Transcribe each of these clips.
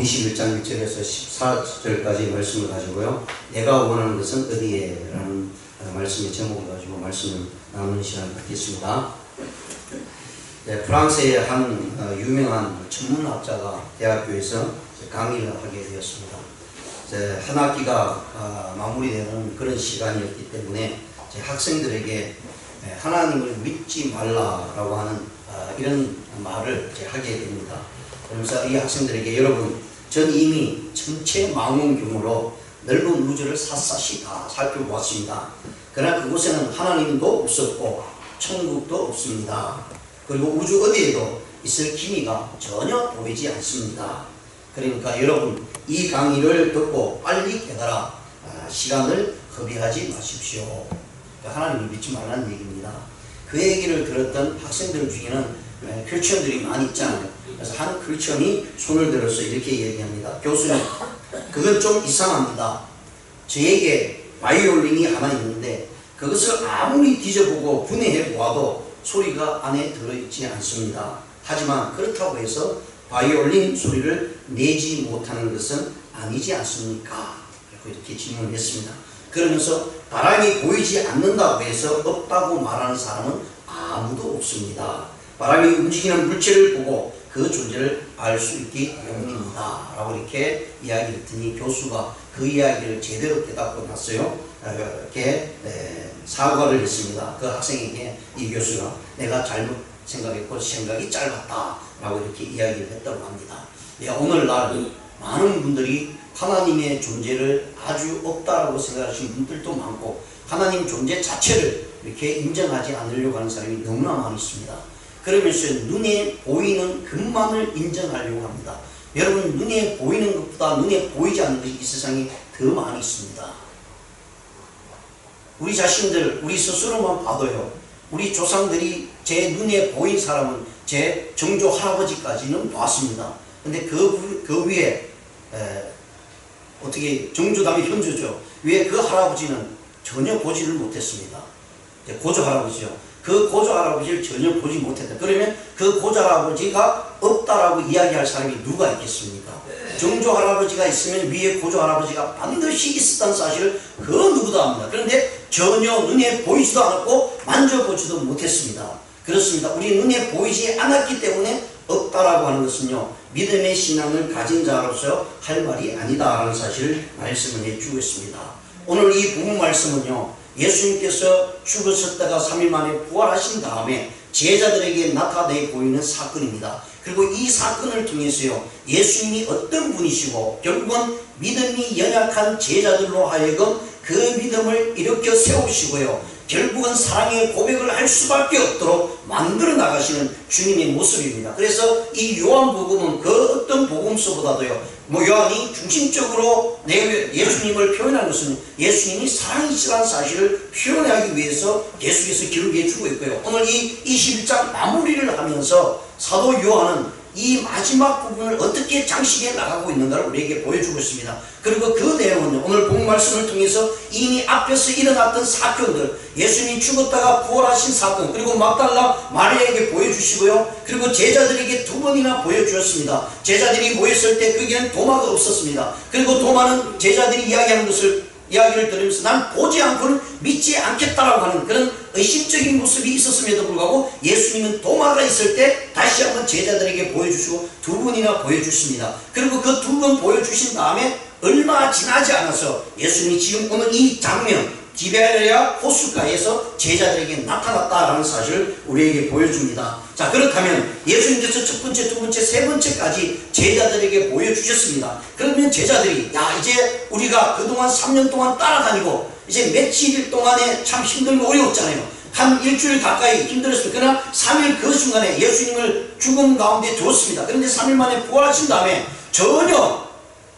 21장 1절에서 14절까지 말씀을 가지고요. 내가 원하는 것은 어디에? 라는 말씀의 제목을 가지고 말씀을 나누는 시간을 갖겠습니다. 네, 프랑스의 한 유명한 천문학자가 대학교에서 강의를 하게 되었습니다. 한 학기가 마무리되는 그런 시간이었기 때문에 학생들에게 하나님을 믿지 말라라고 하는 이런 말을 하게 됩니다. 그러면서 이 학생들에게 여러분, 전 이미 전체 망원경으로 넓은 우주를 샅샅이 다 살펴보았습니다. 그러나 그곳에는 하나님도 없었고 천국도 없습니다. 그리고 우주 어디에도 있을 기미가 전혀 보이지 않습니다. 그러니까 여러분, 이 강의를 듣고 빨리 깨달아 시간을 허비하지 마십시오. 하나님을 믿지 말라는 얘기입니다. 그 얘기를 들었던 학생들 중에는 크리스천들이 많이 있잖아요. 그래서 한 크리스천이 손을 들어서 이렇게 얘기합니다. 교수님, 그건 좀 이상합니다. 저에게 바이올린이 하나 있는데 그것을 아무리 뒤져보고 분해해 보아도 소리가 안에 들어있지 않습니다. 하지만 그렇다고 해서 바이올린 소리를 내지 못하는 것은 아니지 않습니까? 이렇게 질문을 했습니다. 그러면서 바람이 보이지 않는다고 해서 없다고 말하는 사람은 아무도 없습니다. 바람이 움직이는 물체를 보고 그 존재를 알 수 있기 때문입니다. 라고 이렇게 이야기를 했더니 교수가 그 이야기를 제대로 깨닫고 났어요. 이렇게 사과를 했습니다. 그 학생에게 이 교수가 내가 잘못 생각했고 생각이 짧았다 라고 이렇게 이야기를 했다고 합니다. 오늘날 많은 분들이 하나님의 존재를 아주 없다라고 생각하시는 분들도 많고 하나님 존재 자체를 이렇게 인정하지 않으려고 하는 사람이 너무나 많이 있습니다. 그러면서 눈에 보이는 것만을 인정하려고 합니다. 여러분, 눈에 보이는 것보다 눈에 보이지 않는 것이 이 세상에 더 많이 있습니다. 우리 자신들, 우리 스스로만 봐도요, 우리 조상들이 제 눈에 보인 사람은 제 정조 할아버지까지는 봤습니다. 근데 그 위에 어떻게 정조다음에 현조죠. 위에 그 할아버지는 전혀 보지를 못했습니다. 고조 할아버지죠. 그 고조 할아버지를 전혀 보지 못했다. 그러면 그 고조 할아버지가 없다라고 이야기할 사람이 누가 있겠습니까? 정조 할아버지가 있으면 위에 고조 할아버지가 반드시 있었다는 사실을 그 누구도 압니다. 그런데 전혀 눈에 보이지도 않았고 만져보지도 못했습니다. 그렇습니다. 우리 눈에 보이지 않았기 때문에 없다라고 하는 것은요, 믿음의 신앙을 가진 자로서 할 말이 아니다라는 사실을 말씀을 해주고 있습니다. 오늘 이 본문 말씀은요, 예수님께서 죽으셨다가 3일 만에 부활하신 다음에 제자들에게 나타내 보이는 사건입니다. 그리고 이 사건을 통해서요, 예수님이 어떤 분이시고 결국은 믿음이 연약한 제자들로 하여금 그 믿음을 일으켜 세우시고요, 결국은 사랑의 고백을 할 수밖에 없도록 만들어 나가시는 주님의 모습입니다. 그래서 이 요한복음은 그 어떤 복음서보다도요, 요한이 중심적으로 예수님을 표현한 것은 예수님이 사랑이시라는 사실을 표현하기 위해서 계속해서 기록해 주고 있고요. 오늘 이 21장 마무리를 하면서 사도 요한은 이 마지막 부분을 어떻게 장식해 나가고 있는가를 우리에게 보여주고 있습니다. 그리고 그 내용은 오늘 본 말씀을 통해서 이미 앞에서 일어났던 사건들, 예수님이 죽었다가 부활하신 사건, 그리고 막달라 마리아에게 보여주시고요, 그리고 제자들에게 두 번이나 보여주었습니다. 제자들이 모였을 때 거기에는 도마가 없었습니다. 그리고 도마는 제자들이 이야기를 들으면서 난 보지 않고는 믿지 않겠다라고 하는 그런 의심적인 모습이 있었음에도 불구하고 예수님은 도마가 있을 때 다시 한번 제자들에게 보여주시고 두 번이나 보여주십니다. 그리고 그 두 번 보여주신 다음에 얼마 지나지 않아서 예수님이 지금 오늘 이 장면, 디베레아 호숫가에서 제자들에게 나타났다라는 사실을 우리에게 보여줍니다. 자, 그렇다면 예수님께서 첫 번째, 두 번째, 세 번째까지 제자들에게 보여주셨습니다. 그러면 제자들이 이제 우리가 그동안 3년 동안 따라다니고 이제 며칠 동안에 참 힘들고 어려웠잖아요. 한 일주일 가까이 힘들었습니다. 그러나 3일 그 순간에 예수님을 죽음 가운데 두었습니다. 그런데 3일 만에 부활하신 다음에 전혀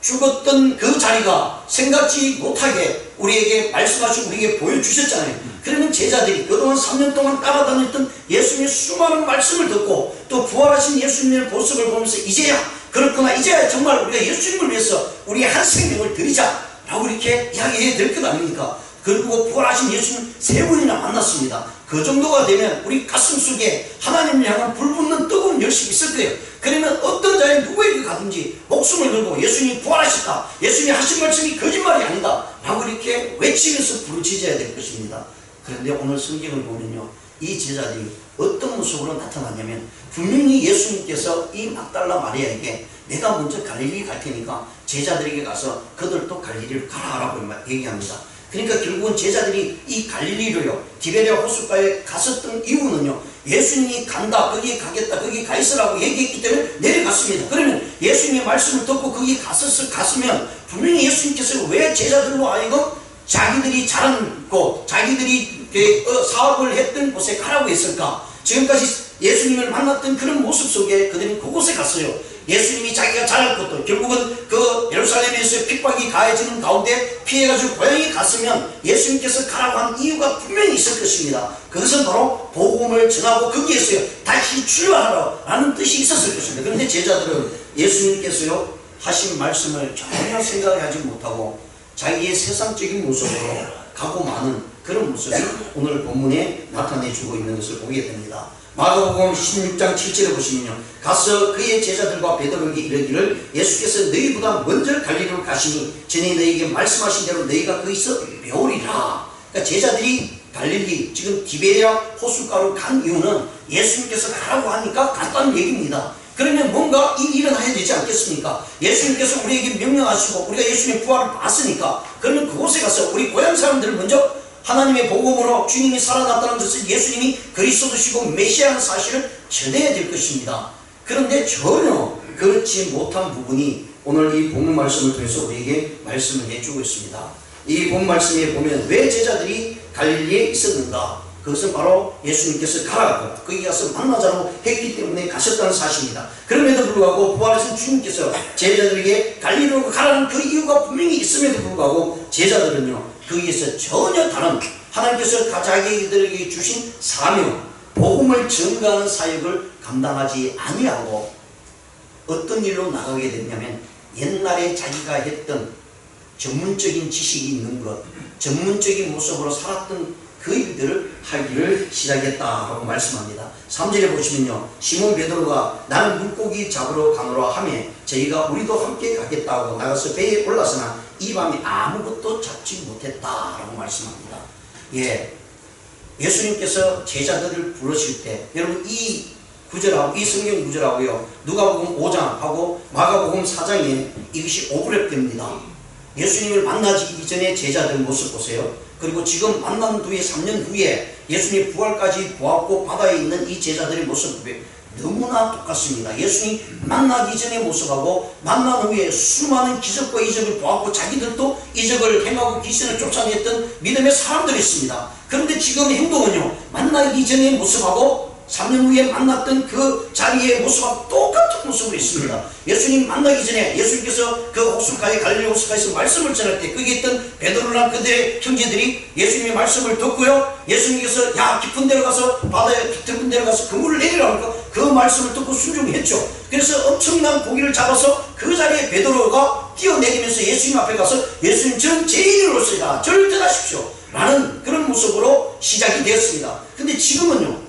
죽었던 그 자리가 생각지 못하게 우리에게 말씀하시고 우리에게 보여주셨잖아요. 그러면 제자들이 그동안 3년 동안 따라다녔던 예수님의 수많은 말씀을 듣고 또 부활하신 예수님의 모습을 보면서 이제야 그렇구나, 이제야 정말 우리가 예수님을 위해서 우리의 한 생명을 드리자 라고 이렇게 이야기해야 될 것 아닙니까? 그리고 부활하신 예수님 세 번이나 만났습니다. 그 정도가 되면 우리 가슴 속에 하나님을 향한 불붙는 뜨거운 열심이 있을 거예요. 그러면 어떤 자에 누구에게 가든지 목숨을 걸고 예수님이 부활하셨다, 예수님이 하신 말씀이 거짓말이 아니다 라고 이렇게 외치면서 부르짖어야 될 것입니다. 그런데 오늘 성경을 보면요, 이 제자들이 어떤 모습으로 나타났냐면 분명히 예수님께서 이 막달라 마리아에게 내가 먼저 갈릴리 갈 테니까 제자들에게 가서 그들도 갈릴리로 가라라고 얘기합니다. 그러니까 결국은 제자들이 이 갈릴리로요, 디베랴 호숫가에 갔었던 이유는요, 예수님이 간다, 거기에 가겠다, 거기 가 있으라고 얘기했기 때문에 내려갔습니다. 그러면 예수님의 말씀을 듣고 거기 갔으면 분명히 예수님께서 왜 제자들로 하여금 자기들이 자란 곳, 자기들이 사업을 했던 곳에 가라고 했을까? 지금까지 예수님을 만났던 그런 모습 속에 그들은 그곳에 갔어요. 예수님이 자기가 자랄 것도 결국은 그 예루살렘에서 핍박이 가해지는 가운데 피해가지고 고향에 갔으면 예수님께서 가라고 한 이유가 분명히 있을 것입니다. 그것은 바로 복음을 전하고 거기에서요 다시 출발하라는 뜻이 있었을 것입니다. 그런데 제자들은 예수님께서요 하신 말씀을 전혀 생각하지 못하고 자기의 세상적인 모습으로 가고 마는 그런 모습이 오늘 본문에 나타내주고 있는 것을 보게 됩니다. 마가복음 16장 7절에 보시면요, 가서 그의 제자들과 베드로에게 이르기를 예수께서 너희보다 먼저 갈릴리로 가시니 전에 너희에게 말씀하신 대로 너희가 거기서 배우리라. 그러니까 제자들이 갈릴리, 지금 디베랴 호숫가로 간 이유는 예수님께서 가라고 하니까 갔다는 얘기입니다. 그러면 뭔가 일이 일어나야 되지 않겠습니까? 예수님께서 우리에게 명령하시고 우리가 예수님의 부활을 봤으니까 그러면 그곳에 가서 우리 고향 사람들을 먼저 하나님의 복음으로 주님이 살아났다는 것을, 예수님이 그리스도시고 메시아라는 사실을 전해야 될 것입니다. 그런데 전혀 그렇지 못한 부분이 오늘 이 본문 말씀을 통해서 우리에게 말씀을 해주고 있습니다. 이 본 말씀에 보면 왜 제자들이 갈릴리에 있었는가? 그것은 바로 예수님께서 가라고 거기 가서 만나자고 했기 때문에 가셨다는 사실입니다. 그럼에도 불구하고 부활하신 주님께서 제자들에게 갈릴리로 가라는 그 이유가 분명히 있음에도 불구하고 제자들은요 거기에서 전혀 다른 하나님께서 자기들에게 주신 사명, 복음을 전가하는 사역을 감당하지 아니하고 어떤 일로 나가게 됐냐면 옛날에 자기가 했던 전문적인 지식이 있는 것, 전문적인 모습으로 살았던 그 일들을 하기를 시작했다라고 말씀합니다. 3절에 보시면요, 시몬 베드로가 나는 물고기 잡으러 가노라 하며 저희가 우리도 함께 가겠다고 나가서 배에 올랐으나 이 밤에 아무것도 잡지 못했다라고 말씀합니다. 예수님께서 제자들을 부르실 때 여러분 이 구절하고 이 성경 구절하고요 누가복음 5장하고 마가복음 4장에 이것이 오버랩됩니다. 예수님을 만나기 이전에 제자들 모습 보세요. 그리고 지금 만난 뒤에 3년 후에 예수님 부활까지 보았고 바다에 있는 이 제자들의 모습이 너무나 똑같습니다. 예수님 만나기 전의 모습하고 만난 후에 수많은 기적과 이적을 보았고 자기들도 이적을 행하고 귀신을 쫓아냈던 믿음의 사람들이 있습니다. 그런데 지금 행동은요 만나기 전의 모습하고 3년 후에 만났던 그 자리의 모습하고 똑같은 모습으로 있습니다. 예수님 만나기 전에 예수님께서 그 호숫가에 갈릴리 호숫가에서 말씀을 전할 때 거기 있던 베드로랑 그들의 형제들이 예수님의 말씀을 듣고요 예수님께서 야 깊은 데로 가서 바다에 깊은 데로 가서 그물을 내리라니까 그 말씀을 듣고 순종했죠. 그래서 엄청난 고기를 잡아서 그 자리에 베드로가 뛰어내리면서 예수님 앞에 가서 예수님 전 죄인으로서이다 저를 떠나십시오 라는 그런 모습으로 시작이 되었습니다. 근데 지금은요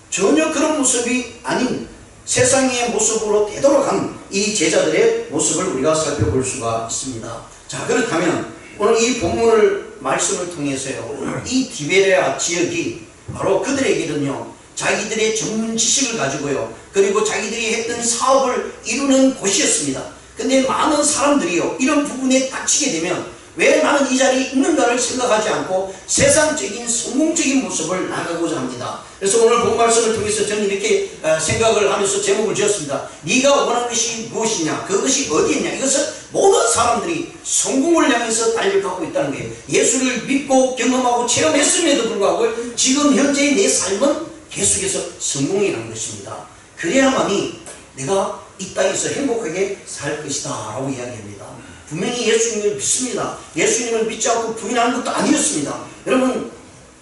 전혀 그런 모습이 아닌 세상의 모습으로 되돌아간 이 제자들의 모습을 우리가 살펴볼 수가 있습니다. 자, 그렇다면 오늘 이 본문을 말씀을 통해서요 이 디베랴 지역이 바로 그들에게는요 자기들의 전문 지식을 가지고요 그리고 자기들이 했던 사업을 이루는 곳이었습니다. 근데 많은 사람들이요 이런 부분에 닥치게 되면 왜 나는 이 자리에 있는가를 생각하지 않고 세상적인 성공적인 모습을 나가고자 합니다. 그래서 오늘 본 말씀을 통해서 저는 이렇게 생각을 하면서 제목을 지었습니다. 네가 원하는 것이 무엇이냐, 그것이 어디에 있냐. 이것은 모든 사람들이 성공을 향해서 달려가고 있다는 거예요. 예수를 믿고 경험하고 체험했음에도 불구하고 지금 현재의 내 삶은 계속해서 성공이라는 것입니다. 그래야만이 내가 이 땅에서 행복하게 살 것이다 라고 이야기합니다. 분명히 예수님을 믿습니다. 예수님을 믿지 않고 부인하는 것도 아니었습니다. 여러분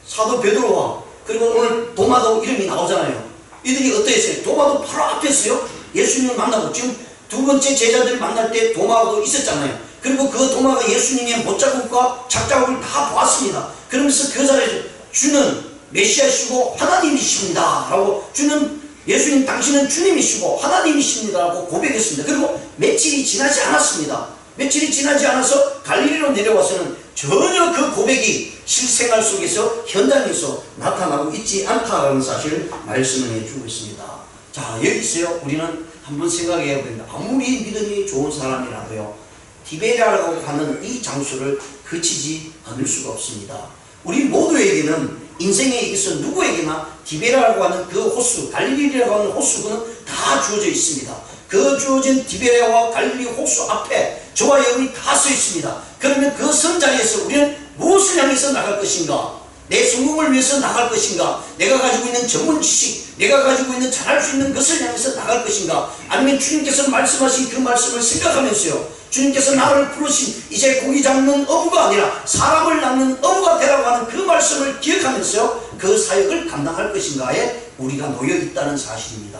사도 베드로와 그리고 오늘 도마도 이름이 나오잖아요. 이들이 어떠했어요? 도마도 바로 앞에서요 예수님을 만나고 지금 두 번째 제자들을 만날 때 도마도 있었잖아요. 그리고 그 도마가 예수님의 못자국과 작자국을 다 보았습니다. 그러면서 그 자리에 주는 메시아시고 하나님이십니다 라고 주는 예수님 당신은 주님이시고 하나님이십니다라고 고백했습니다. 그리고 며칠이 지나지 않았습니다. 며칠이 지나지 않아서 갈릴리로 내려와서는 전혀 그 고백이 실생활 속에서 현장에서 나타나고 있지 않다라는 사실을 말씀을 해주고 있습니다. 자, 여기서요 우리는 한번 생각해야 됩니다. 아무리 믿음이 좋은 사람이라도요 디베랴라고 하는 이 장소를 거치지 않을 수가 없습니다. 우리 모두에게는 인생에 있어 누구에게나 디베랴라고 하는 그 호수, 갈릴리라고 하는 호수는 다 주어져 있습니다. 그 주어진 디베랴와 갈릴리 호수 앞에 저와 여러분이 다 서 있습니다. 그러면 그 선 자리에서 우리는 무엇을 향해서 나갈 것인가? 내 성공을 위해서 나갈 것인가? 내가 가지고 있는 전문 지식, 내가 가지고 있는 잘할 수 있는 것을 향해서 나갈 것인가? 아니면 주님께서 말씀하신 그 말씀을 생각하면서요 주님께서 나를 부르신 이제 고기 잡는 어부가 아니라 사람을 낳는 어부가 되라고 하는 그 말씀을 기억하면서 그 사역을 감당할 것인가에 우리가 놓여 있다는 사실입니다.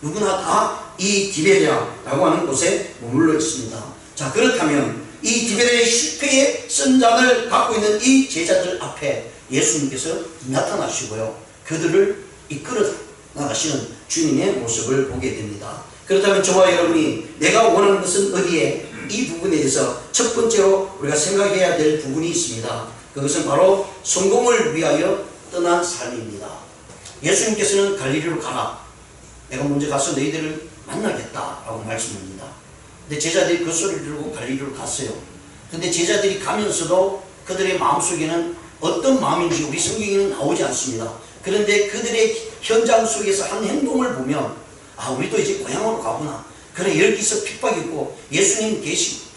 누구나 다 이 디베랴라고 하는 곳에 머물러 있습니다. 자, 그렇다면 이 디베랴의 실패의 선장을 갖고 있는 이 제자들 앞에 예수님께서 나타나시고요 그들을 이끌어 나가시는 주님의 모습을 보게 됩니다. 그렇다면 저와 여러분이 내가 원하는 것은 어디에? 이 부분에 대해서 첫 번째로 우리가 생각해야 될 부분이 있습니다. 그것은 바로 성공을 위하여 떠난 삶입니다. 예수님께서는 갈릴리로 가라. 내가 먼저 가서 너희들을 만나겠다라고 말씀합니다. 근데 제자들이 그 소리를 들고 갈릴리로 갔어요. 근데 제자들이 가면서도 그들의 마음속에는 어떤 마음인지 우리 성경에는 나오지 않습니다. 그런데 그들의 현장 속에서 한 행동을 보면 아, 우리도 이제 고향으로 가구나. 그래, 여기서 핍박 있고 예수님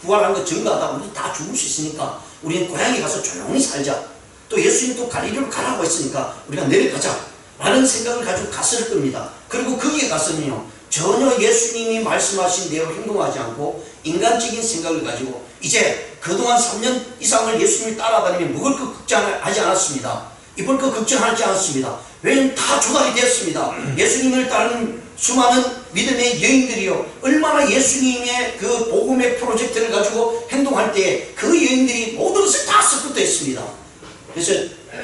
부활한 거 증거하다 우리 다 죽을 수 있으니까 우리는 고향에 가서 조용히 살자. 또 예수님 또 갈릴리로 가라고 했으니까 우리가 내려가자 라는 생각을 가지고 갔을 겁니다. 그리고 거기에 가서는요 전혀 예수님이 말씀하신 대로 행동하지 않고 인간적인 생각을 가지고 이제 그동안 3년 이상을 예수님을 따라다니며 먹을 것 걱정하지 않았습니다. 입을 것 걱정하지 않았습니다. 왜냐하면 다 조달이 되었습니다. 예수님을 따르는 수많은 믿음의 여인들이요 얼마나 예수님의 그 복음의 프로젝트를 가지고 행동할 때에 그 여인들이 모든 것을 다 섞어냈습니다. 그래서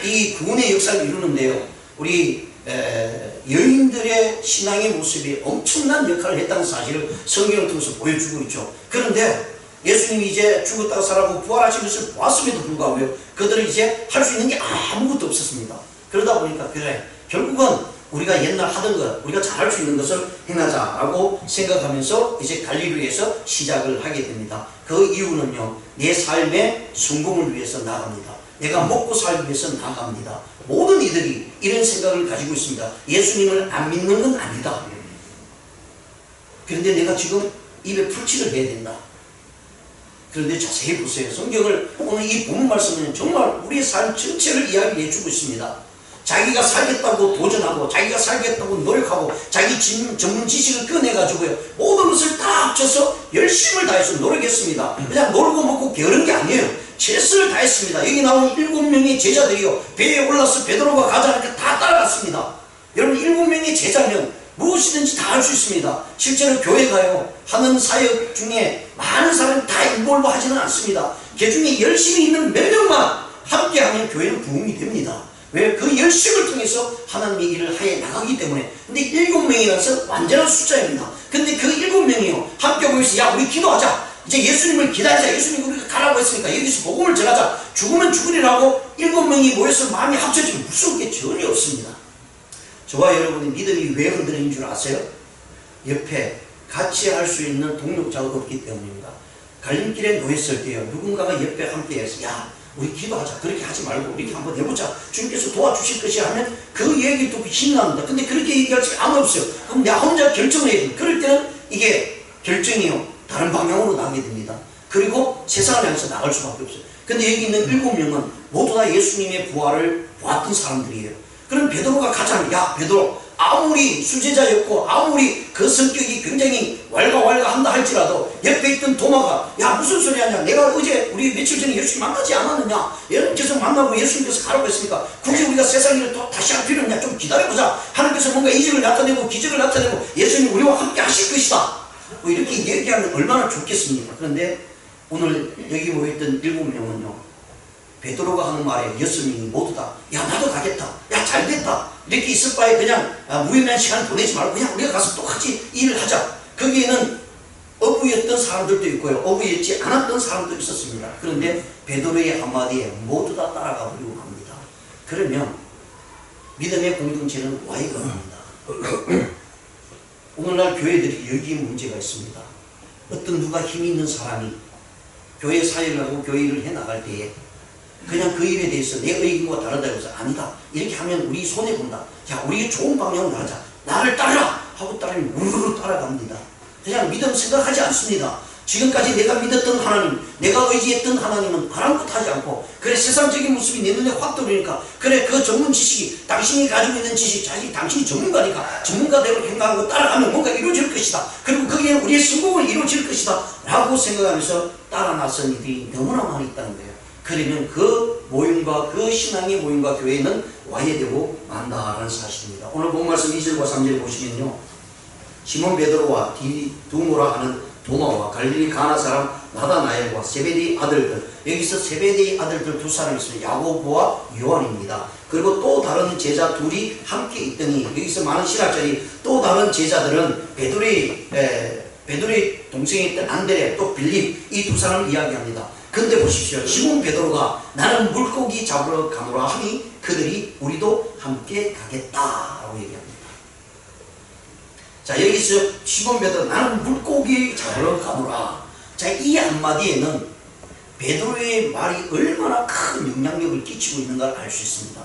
이 구원의 역사를 이루는데요 우리 여인들의 신앙의 모습이 엄청난 역할을 했다는 사실을 성경을 통해서 보여주고 있죠. 그런데 예수님이 이제 죽었다가 살아고 부활하신 것을 보았음에도 불구하고 그들은 이제 할 수 있는 게 아무것도 없었습니다. 그러다 보니까 그래 결국은 우리가 옛날 하던 것, 우리가 잘할 수 있는 것을 행하자라고 생각하면서 이제 갈릴리에서 시작을 하게 됩니다. 그 이유는요 내 삶의 성공을 위해서 나갑니다. 내가 먹고 살기 위해서 나갑니다. 모든 이들이 이런 생각을 가지고 있습니다. 예수님을 안 믿는 건 아니다. 그런데 내가 지금 입에 풀칠을 해야 된다. 그런데 자세히 보세요. 성경을 오늘 이 본문 말씀은 정말 우리의 삶 전체를 이야기해 주고 있습니다. 자기가 살겠다고 도전하고 자기가 살겠다고 노력하고 자기 전문 지식을 꺼내가지고요 모든 것을 다 합쳐서 열심을 다해서 노력했습니다. 그냥 놀고 먹고 게으른 게 아니에요. 최선을 다했습니다. 여기 나온 7명의 제자들이요 배에 올라서 베드로가 가자니까 다 따라갔습니다. 여러분 7명의 제자면 무엇이든지 다 할 수 있습니다. 실제로 교회 가요 하는 사역 중에 많은 사람이 다 인볼로 하지는 않습니다. 그 중에 열심히 있는 몇 명만 함께하면 교회는 부흥이 됩니다. 왜? 그 열심을 통해서 하나님의 일을 하여 나가기 때문에. 근데 7명이라서 완전한 숫자입니다. 근데 그 7명이요 함께 모여서 야 우리 기도하자. 이제 예수님을 기다리자. 예수님 우리가 가라고 했으니까 여기서 복음을 전하자. 죽으면 죽으리라고 7명이 모여서 마음이 합쳐지면 무서운 게 전혀 없습니다. 저와 여러분의 믿음이 왜 흔들리는 줄 아세요? 옆에 같이 할 수 있는 동력자가 없기 때문입니다. 갈림길에 놓였을 때요 누군가가 옆에 함께해서 야 우리 기도하자. 그렇게 하지 말고 이렇게 한번 해보자. 주님께서 도와주실 것이 하면 그 얘기 듣고 힘납니다. 근데 그렇게 얘기할 수 아무 없어요. 그럼 내가 혼자 결정을 해야 돼요. 그럴 때는 이게 결정이요 다른 방향으로 나가게 됩니다. 그리고 세상을 향해서 나갈 수밖에 없어요. 근데 여기 있는 7명은 모두 다 예수님의 부활을 보았던 사람들이에요. 그럼 베드로가 가자면 야 베드로 아무리 수제자였고 아무리 그 성격이 굉장히 왈가왈가한다 할지라도 옆에 있던 도마가 야 무슨 소리 하냐 내가 어제 우리 며칠 전에 예수님 만나지 않았느냐 예수님께서 만나고 예수님께서 가라고 했으니까 굳이 우리가 세상 일을 또 다시 할 필요 없냐 좀 기다려보자. 하나님께서 뭔가 이적을 나타내고 기적을 나타내고 예수님 우리와 함께 하실 것이다 뭐 이렇게 얘기하면 얼마나 좋겠습니까? 그런데 오늘 여기 모여있던 7명은요 베드로가 하는 말에 6명이 모두 다 야 나도 가겠다, 야 잘됐다 이렇게 있을 바에 그냥 무의미한 시간 보내지 말고 그냥 우리가 가서 똑같이 일을 하자. 거기에는 어부였던 사람들도 있고요, 어부였지 않았던 사람도 있었습니다. 그런데 베드로의 한마디에 모두 다 따라가 버리고 합니다. 그러면 믿음의 공동체는 와해가 납니다. 오늘날 교회들이 여기에 문제가 있습니다. 어떤 누가 힘이 있는 사람이 교회 사역을 하고 교회 일을 해나갈 때에 그냥 그 일에 대해서 내 의견과 다르다고 해서 아니다 이렇게 하면 우리 손해본다, 야 우리 좋은 방향으로 나가자, 나를 따르라 하고 따르면 우르르 따라갑니다. 그냥 믿음 생각하지 않습니다. 지금까지 내가 믿었던 하나님, 내가 의지했던 하나님은 아랑곳 하지 않고 그래 세상적인 모습이 내 눈에 확 들어오니까 그래 그 전문 지식이 당신이 가지고 있는 지식, 당신이 전문가니까 전문가대로 행동하고 따라가면 뭔가 이루어질 것이다, 그리고 거기에 우리의 성공을 이루어질 것이다 라고 생각하면서 따라 나선 이들이 너무나 많이 있다는 거예요. 그러면 그 모임과 그 신앙의 모임과 교회는 와해되고 만다라는 사실입니다. 오늘 본 말씀 2절과 3절 보시면요, 시몬 베드로와 디두모라 하는 도마와 갈릴리 가나 사람 나다나엘과 세베데의 아들들, 여기서 세베데의 아들들 두 사람이 있습니다. 야고보와 요한입니다. 그리고 또 다른 제자 둘이 함께 있더니, 여기서 많은 신학자들이 또 다른 제자들은 베드로의 동생이었던 안드레 또 빌립, 이 두 사람을 이야기합니다. 근데 보십시오, 시몬 베드로가 나는 물고기 잡으러 가노라 하니 그들이 우리도 함께 가겠다라고 얘기합니다. 자, 여기서 시몬 베드로 나는 물고기 잡으러 가노라. 자, 이 한마디에는 베드로의 말이 얼마나 큰 영향력을 끼치고 있는 걸 알 수 있습니다.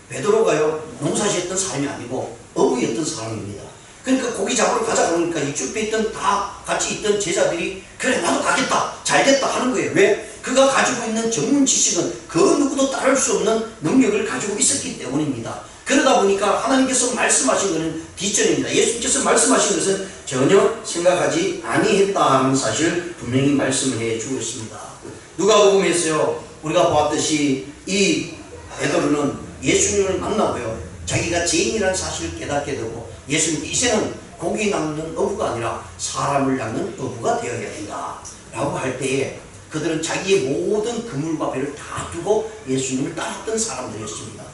베드로가요 농사지었던 사람이 아니고 어부였던 사람입니다. 그러니까 고기 잡으러 가자 그러니까 이 쭈빼 있던 다 같이 있던 제자들이 그래 나도 가겠다, 잘됐다 하는 거예요. 왜? 그가 가지고 있는 전문 지식은 그 누구도 따를 수 없는 능력을 가지고 있었기 때문입니다. 그러다 보니까 하나님께서 말씀하신 것은 뒷전입니다. 예수님께서 말씀하신 것은 전혀 생각하지 아니했다는 사실 분명히 말씀을 해주고 있습니다. 누가복음에서요 우리가 보았듯이 이 베드로는 예수님을 만나고요 자기가 죄인이라는 사실을 깨닫게 되고, 예수님 이제는 고기 낚는 어부가 아니라 사람을 낚는 어부가 되어야 된다 라고 할 때에 그들은 자기의 모든 그물과 배를 다 두고 예수님을 따랐던 사람들이었습니다.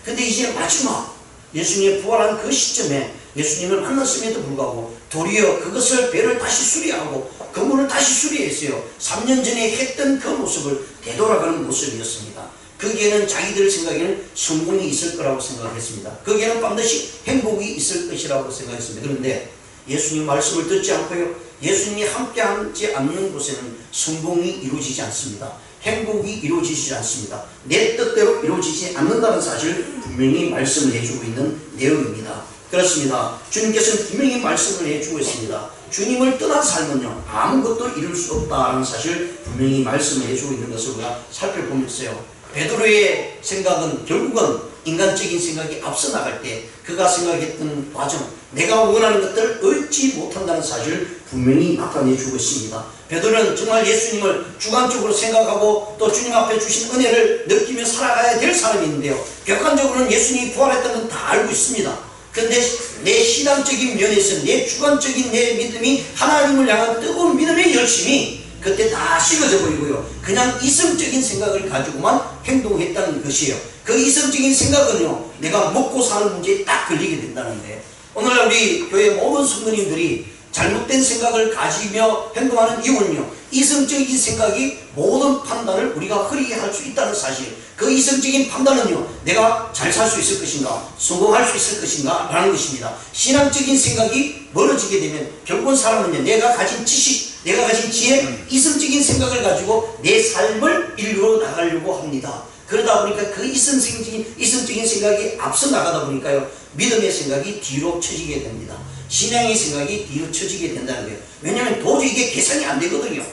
근데 이제 마지막 예수님이 부활한 그 시점에 예수님을 만났음에도 불구하고 도리어 그것을 배를 다시 수리하고 그물을 다시 수리했어요. 3년 전에 했던 그 모습을 되돌아가는 모습이었습니다. 거기에는 자기들 생각에는 성공이 있을 거라고 생각했습니다. 거기에는 반드시 행복이 있을 것이라고 생각했습니다. 그런데 예수님 말씀을 듣지 않고요, 예수님이 함께하지 않는 곳에는 성공이 이루어지지 않습니다. 행복이 이루어지지 않습니다. 내 뜻대로 이루어지지 않는다는 사실을 분명히 말씀을 해주고 있는 내용입니다. 그렇습니다. 주님께서는 분명히 말씀을 해주고 있습니다. 주님을 떠난 삶은요 아무것도 이룰 수 없다는 사실 분명히 말씀을 해주고 있는 것을 우리가 살펴보면서요, 베드로의 생각은 결국은 인간적인 생각이 앞서 나갈 때 그가 생각했던 과정, 내가 원하는 것들을 얻지 못한다는 사실을 분명히 나타내 주고 있습니다. 베드로는 정말 예수님을 주관적으로 생각하고 또 주님 앞에 주신 은혜를 느끼며 살아가야 될 사람인데요, 객관적으로는 예수님이 부활했다는 건 다 알고 있습니다. 그런데 내 신앙적인 면에서 내 주관적인 내 믿음이 하나님을 향한 뜨거운 믿음의 열심이 그때 다 식어져 버리고요, 그냥 이성적인 생각을 가지고만 행동했다는 것이에요. 그 이성적인 생각은요 내가 먹고 사는 문제에 딱 걸리게 된다는데, 오늘날 우리 교회 모든 성도님들이 잘못된 생각을 가지며 행동하는 이유는요, 이성적인 생각이 모든 판단을 우리가 흐리게 할 수 있다는 사실, 그 이성적인 판단은요 내가 잘 살 수 있을 것인가, 성공할 수 있을 것인가 라는 것입니다. 신앙적인 생각이 멀어지게 되면 결국은 사람은요 내가 가진 지식, 내가 가진 지혜, 이성적인 생각을 가지고 내 삶을 이루어 나가려고 합니다. 그러다 보니까 그 이성적인 생각이 앞서 나가다 보니까요 믿음의 생각이 뒤로 처지게 됩니다. 신앙의 생각이 뒤로 처지게 된다는 거예요. 왜냐하면 도저히 이게 계산이 안 되거든요.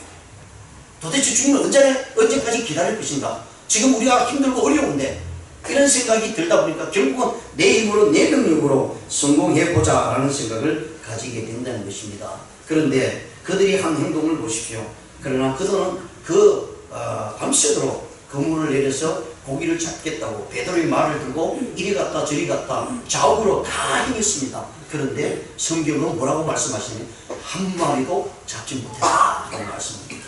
도대체 주님은 언제까지 기다릴 것인가? 지금 우리가 힘들고 어려운데 이런 생각이 들다 보니까 결국은 내 힘으로 내 능력으로 성공해보자 라는 생각을 가지게 된다는 것입니다. 그런데 그들이 한 행동을 보십시오. 그러나 그들은 밤새도록 그물을 내려서 고기를 잡겠다고 베드로의 말을 들고 이리 갔다 저리 갔다 좌우로 다 행했습니다. 그런데 성경은 뭐라고 말씀하시냐면 한 마리도 잡지 못했다고 말씀합니다.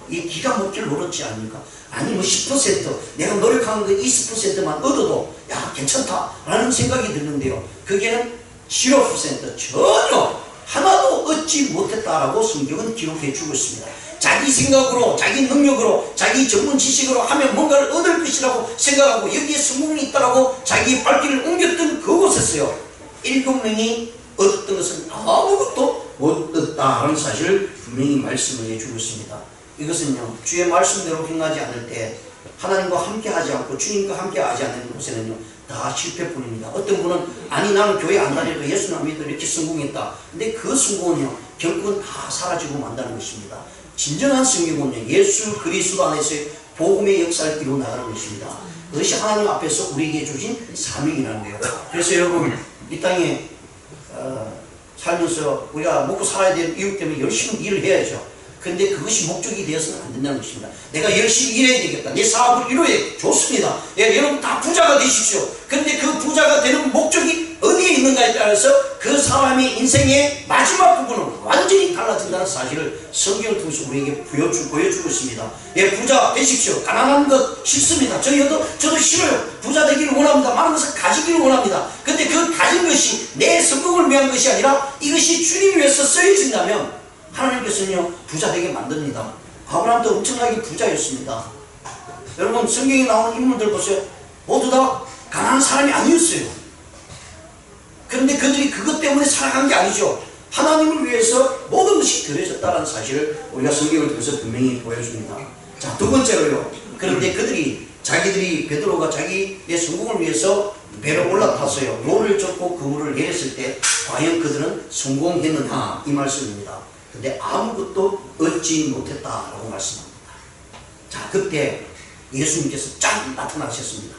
이 기가 목줄 노렸지 않습니까? 아니 뭐 10% 내가 노력한 그 20%만 얻어도 야 괜찮다 라는 생각이 드는데요. 그게는 0% 전혀 하나도 얻지 못했다라고 성경은 기록해 주고 있습니다. 자기 생각으로, 자기 능력으로, 자기 전문 지식으로 하면 뭔가를 얻을 것이라고 생각하고 여기에 성공이 있다라고 자기 발길을 옮겼던 그곳에서요, 7명이 얻었던 것은 아무것도 못 얻었다는 사실을 분명히 말씀을 해주고 있습니다. 이것은요, 주의 말씀대로 행하지 않을 때 하나님과 함께 하지 않고 주님과 함께 하지 않는 곳에는요 다 실패뿐입니다. 어떤 분은 아니 나는 교회 안 다녀도 예수님 믿어 이렇게 성공했다. 근데 그 성공은요 결국은 다 사라지고 만다는 것입니다. 진정한 성공은요 예수 그리스도 안에서의 복음의 역사를 이루어 나가는 것입니다. 그것이 하나님 앞에서 우리에게 주신 사명이라는 거예요. 그래서 여러분 이 땅에 살면서 우리가 먹고 살아야 될 이유 때문에 열심히 일을 해야죠. 근데 그것이 목적이 되어서는 안 된다는 것입니다. 내가 열심히 일해야 되겠다. 내 사업을 이루어야 좋습니다. 예, 여러분 다 부자가 되십시오. 근데 그 부자가 되는 목적이 어디에 있는가에 따라서 그 사람의 인생의 마지막 부분은 완전히 달라진다는 사실을 성경을 통해서 우리에게 보여주고 있습니다. 예, 부자 되십시오. 가난한 것 싫습니다. 저도 싫어요. 부자 되기를 원합니다. 많은 것을 가지기를 원합니다. 근데 그 가진 것이 내 성공을 위한 것이 아니라 이것이 주님 위해서 쓰여진다면 하나님께서는요 부자 되게 만듭니다. 아브라함도 엄청나게 부자였습니다. 여러분 성경에 나오는 인물들 보세요. 모두 다 가난한 사람이 아니었어요. 그런데 그들이 그것 때문에 살아간 게 아니죠. 하나님을 위해서 모든 것이 드려졌다는 사실을 우리가 성경을 통해서 분명히 보여줍니다. 자, 두 번째로요. 그런데 자기들이 베드로가 자기의 성공을 위해서 배로 올라타서요 노를 젓고 그물을 내렸을 때 과연 그들은 성공했느냐 이 말씀입니다. 근데 아무것도 얻지 못했다라고 말씀합니다. 자, 그때 예수님께서 쫙 나타나셨습니다.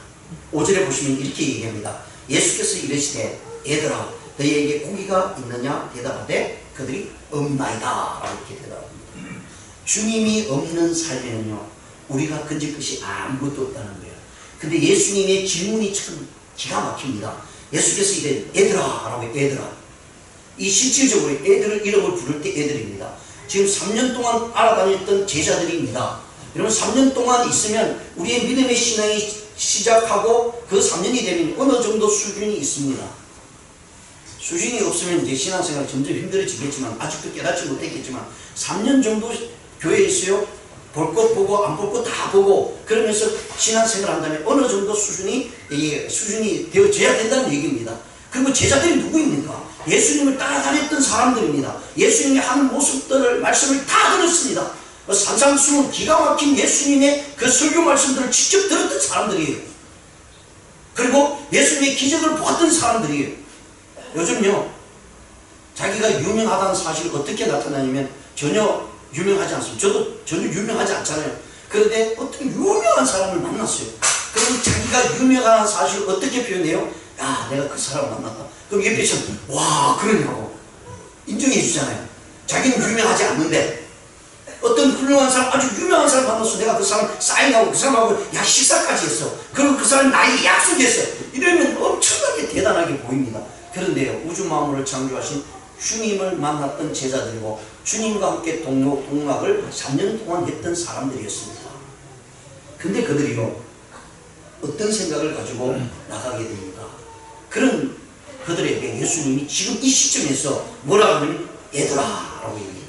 5절에 보시면 이렇게 얘기합니다. 예수께서 이르시되 얘들아 너희에게 고기가 있느냐 대답하되 그들이 없나이다 라고 이렇게 대답합니다. 주님이 없는 삶에는요 우리가 건질 것이 아무것도 없다는 거예요. 근데 예수님의 질문이 참 기가 막힙니다. 예수께서 이래 얘들아 라고 해요. 얘들아. 이 실질적으로 애들을 이름을 부를 때 애들입니다. 지금 3년 동안 알아다녔던 제자들입니다. 여러분 3년 동안 있으면 우리의 믿음의 신앙이 시작하고 그 3년이 되면 어느 정도 수준이 있습니다. 수준이 없으면 이제 신앙생활 점점 힘들어지겠지만 아직도 깨닫지 못했겠지만 3년 정도 교회에 있어요. 볼 것 보고 안 볼 것 다 보고 그러면서 신앙생활 한다면 어느 정도 수준이 되어져야 된다는 얘기입니다. 그리고 제자들이 누구입니까? 예수님을 따라다녔던 사람들입니다. 예수님이 하는 모습들을 말씀을 다 들었습니다. 산상수훈 기가 막힌 예수님의 그 설교 말씀들을 직접 들었던 사람들이에요. 그리고 예수님의 기적을 보았던 사람들이에요. 요즘요 자기가 유명하다는 사실을 어떻게 나타나냐면 전혀 유명하지 않습니다. 저도 전혀 유명하지 않잖아요. 그런데 어떤 유명한 사람을 만났어요. 그리고 자기가 유명한 사실을 어떻게 표현해요? 야, 내가 그 사람을 만났다. 그럼 옆에 있으면 와 그러냐고 인정해 주잖아요. 자기는 유명하지 않는데 어떤 훌륭한 사람, 아주 유명한 사람 만났어. 내가 그 사람 사인하고 그 사람하고 야 식사까지 했어. 그리고 그 사람 나에게 약속했어. 이러면 엄청나게 대단하게 보입니다. 그런데요 우주 만물을 창조하신 주님을 만났던 제자들이고 주님과 함께 동락을 3년 동안 했던 사람들이었습니다. 근데 그들이요 어떤 생각을 가지고 나가게 됩니까? 그런 그들에게 예수님이 지금 이 시점에서 뭐라고 하면 얘들아 라고 얘기해요.